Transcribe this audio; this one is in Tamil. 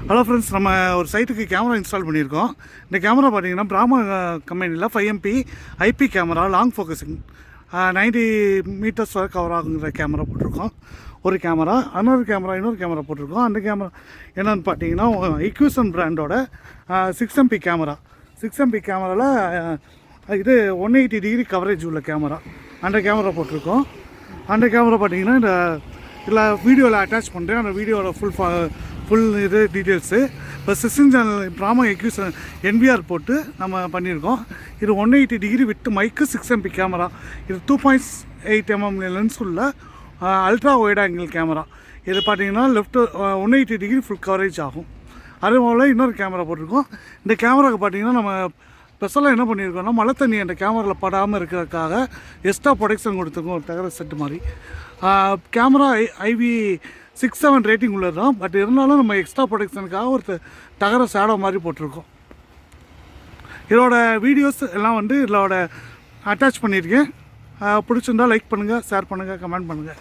ஹலோ ஃப்ரெண்ட்ஸ், நம்ம ஒரு சைட்டுக்கு கேமரா இன்ஸ்டால் பண்ணியிருக்கோம். இந்த கேமரா பார்த்தீங்கன்னா பிராமா கம்பெனியில் 5MP IP camera long focusing 90 metres வரை கவர் ஆகுங்கிற கேமரா போட்டிருக்கோம். ஒரு கேமரா, இன்னொரு கேமரா போட்டிருக்கோம். அந்த கேமரா என்னென்னு பார்த்தீங்கன்னா இக்யூசன் பிராண்டோட 6MP கேமரா. 6MP கேமராவில் இது 180 டிகிரி கவரேஜ் உள்ள கேமரா. அந்த கேமரா போட்டிருக்கோம். அந்த கேமரா பார்த்தீங்கன்னா இந்த இதில் வீடியோவில் அட்டாச் பண்ணுறேன். அந்த வீடியோவில் ஃபுல் இது டீட்டெயில்ஸு இப்போ சிஸ்டம் சேனல் பிராமா எக்யூசன் NVR போட்டு நம்ம பண்ணியிருக்கோம். இது 180 டிகிரி விட்டு மைக்கு 6MP கேமரா. இது 2.8 mm லென்ஸ் உள்ள அல்ட்ரா வைட் ஆங்கிள் கேமரா. இது பார்த்தீங்கன்னா லெஃப்ட்டு 180 டிகிரி ஃபுல் கவரேஜ் ஆகும். அதே போல் இன்னொரு கேமரா போட்டிருக்கோம். இந்த கேமராவுக்கு பார்த்தீங்கன்னா நம்ம ஸ்பெஷலாக என்ன பண்ணியிருக்கோம்னா மழை தண்ணி அந்த கேமராவில் படாமல் இருக்கிறதுக்காக எக்ஸ்ட்ரா ப்ரொடெக்ஷன் கொடுத்துருக்கோம். ஒரு தகர செட்டு மாதிரி. கேமரா IV67 ரேட்டிங் உள்ளது தான். பட் இருந்தாலும் நம்ம எக்ஸ்ட்ரா ப்ரொடெக்ஷனுக்காக ஒரு தகர சேடோ மாதிரி போட்டிருக்கோம். இதோட வீடியோஸ் எல்லாம் இதோட அட்டாச் பண்ணியிருக்கேன். பிடிச்சிருந்தால் லைக் பண்ணுங்கள், ஷேர் பண்ணுங்கள், கமெண்ட் பண்ணுங்கள்.